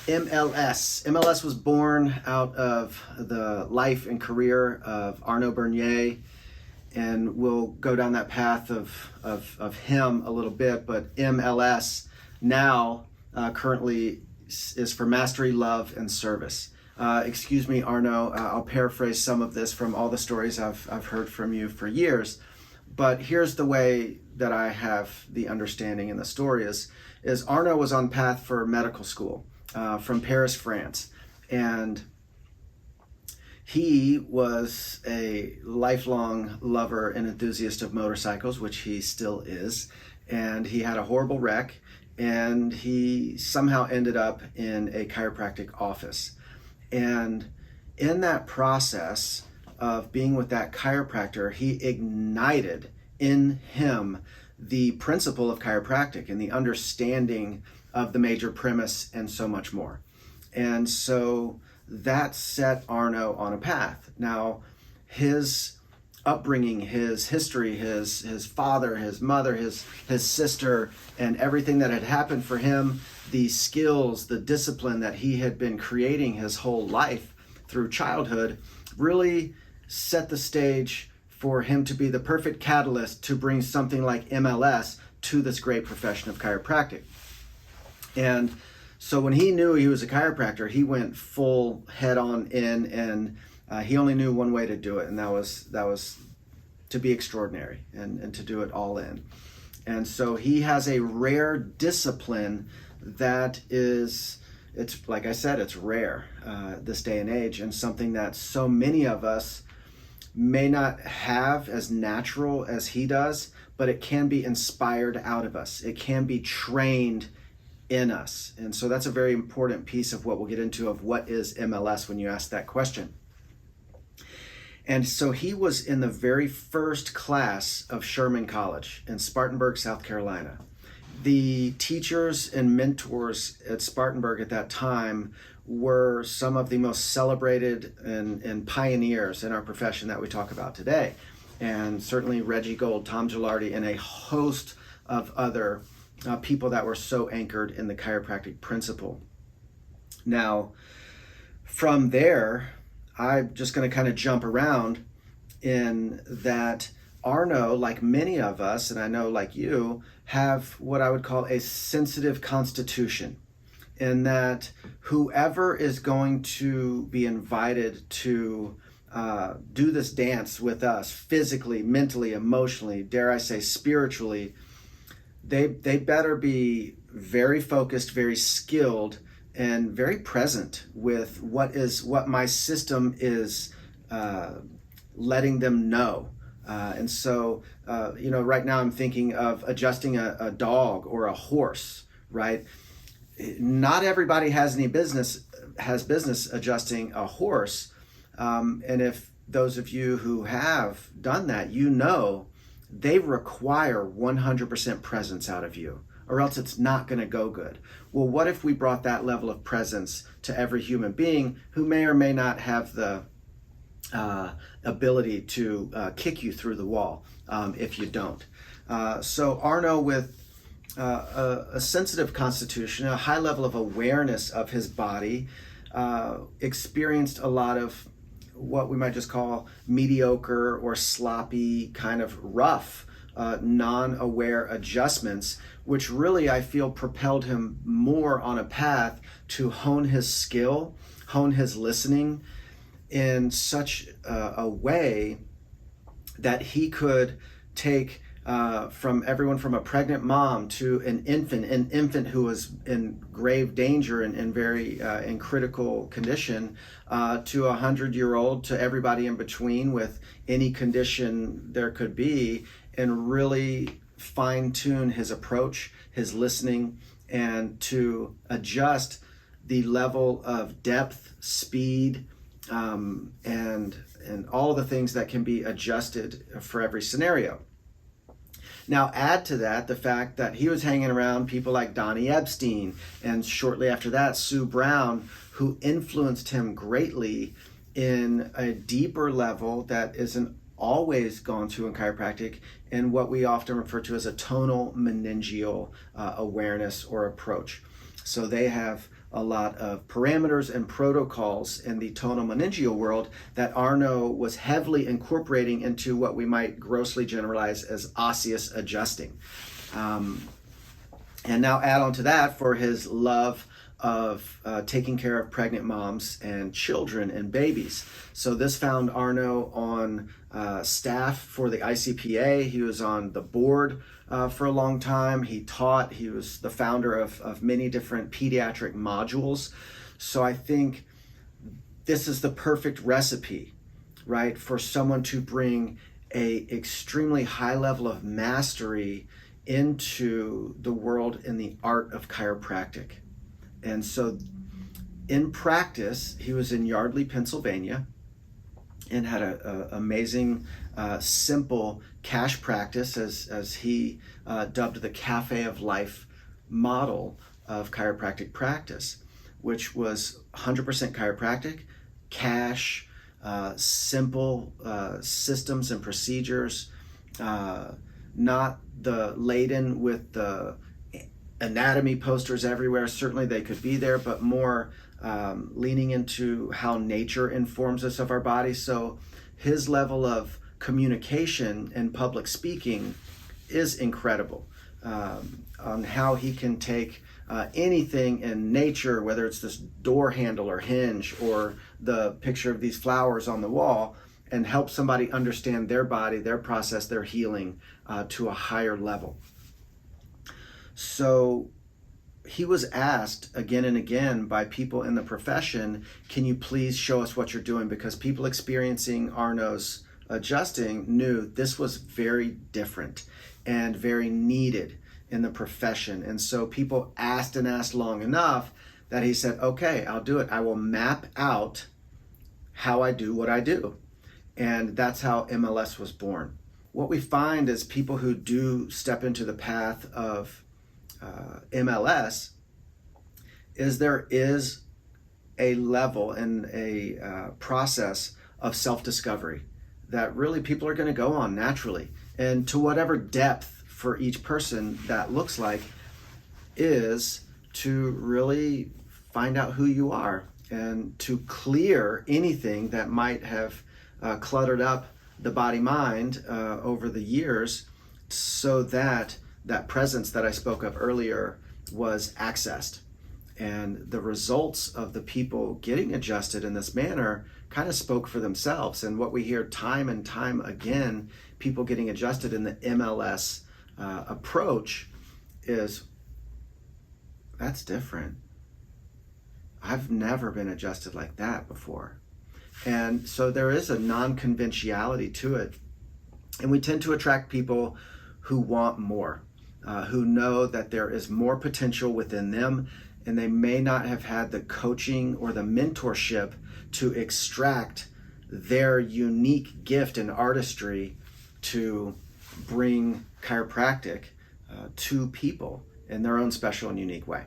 MLS. MLS was born out of the life and career of Arno Burnier, and we'll go down that path of him a little bit, but MLS now currently is for mastery, love, and service. Excuse me, Arno, I'll paraphrase some of this from all the stories I've heard from you for years, but here's the way that I have the understanding in the story is Arno was on path for medical school from Paris, France, and he was a lifelong lover and enthusiast of motorcycles, which he still is, and he had a horrible wreck, and he somehow ended up in a chiropractic office. And in that process of being with that chiropractor, he ignited in him the principle of chiropractic and the understanding of the major premise and so much more. And so that set Arno on a path. Now, his upbringing, his history, his father, his mother, his sister, and everything that had happened for him, the skills, the discipline that he had been creating his whole life through childhood, really set the stage for him to be the perfect catalyst to bring something like MLS to this great profession of chiropractic. And so when he knew he was a chiropractor, he went full head on in, and he only knew one way to do it, and that was to be extraordinary and to do it all in. And so he has a rare discipline that is, it's like I said, it's rare this day and age, and something that so many of us may not have as natural as he does, but it can be inspired out of us. It can be trained in us. And so that's a very important piece of what we'll get into of what is MLS when you ask that question. And so he was in the very first class of Sherman College in Spartanburg, South Carolina. The teachers and mentors at Spartanburg at that time were some of the most celebrated and pioneers in our profession that we talk about today. And certainly Reggie Gold, Tom Gilardi, and a host of other people that were so anchored in the chiropractic principle. Now, from there, I'm just going to kind of jump around in that Arno, like many of us, and I know like you, have what I would call a sensitive constitution, in that whoever is going to be invited to do this dance with us physically, mentally, emotionally, dare I say spiritually, they better be very focused, very skilled, and very present with what my system is letting them know. And so, right now I'm thinking of adjusting a dog or a horse, right? Not everybody has business adjusting a horse. And if those of you who have done that, they require 100% presence out of you, or else it's not going to go good. Well, what if we brought that level of presence to every human being who may or may not have the ability to kick you through the wall if you don't? So Arno, with a sensitive constitution, a high level of awareness of his body, experienced a lot of what we might just call mediocre or sloppy, kind of rough, non-aware adjustments, which really I feel propelled him more on a path to hone his skill, hone his listening in such a way that he could take from everyone from a pregnant mom to an infant who was in grave danger and very in critical condition, to a 100-year-old, to everybody in between with any condition there could be, and really fine-tune his approach, his listening, and to adjust the level of depth, speed, and all the things that can be adjusted for every scenario. Now add to that the fact that he was hanging around people like Donnie Epstein, and shortly after that, Sue Brown, who influenced him greatly in a deeper level that isn't always gone to in chiropractic, and what we often refer to as a tonal meningeal awareness or approach. So they have a lot of parameters and protocols in the tonomeningeal world that Arno was heavily incorporating into what we might grossly generalize as osseous adjusting. And now add on to that for his love of taking care of pregnant moms and children and babies. So this found Arno on staff for the ICPA. He was on the board for a long time. He taught. He was the founder of many different pediatric modules. So I think this is the perfect recipe, right, for someone to bring a extremely high level of mastery into the world in the art of chiropractic. And so in practice, he was in Yardley, Pennsylvania, and had an amazing, simple cash practice, as he dubbed the Cafe of Life model of chiropractic practice, which was 100% chiropractic, cash, simple systems and procedures, not the laden with the anatomy posters everywhere. Certainly they could be there, but more leaning into how nature informs us of our body. So his level of communication and public speaking is incredible, on how he can take anything in nature, whether it's this door handle or hinge or the picture of these flowers on the wall, and help somebody understand their body, their process, their healing to a higher level. So he was asked again and again by people in the profession, can you please show us what you're doing? Because people experiencing Arno's adjusting knew this was very different and very needed in the profession. And so people asked and asked long enough that he said, okay, I'll do it. I will map out how I do what I do. And that's how MLS was born. What we find is people who do step into the path of MLS is there is a level and a process of self-discovery that really people are going to go on naturally, and to whatever depth for each person that looks like, is to really find out who you are and to clear anything that might have cluttered up the body-mind over the years, so that that presence that I spoke of earlier was accessed. And the results of the people getting adjusted in this manner kind of spoke for themselves. And what we hear time and time again, people getting adjusted in the MLS approach, is, that's different. I've never been adjusted like that before. And so there is a non-conventionality to it. And we tend to attract people who want more, who know that there is more potential within them, and they may not have had the coaching or the mentorship to extract their unique gift and artistry to bring chiropractic to people in their own special and unique way.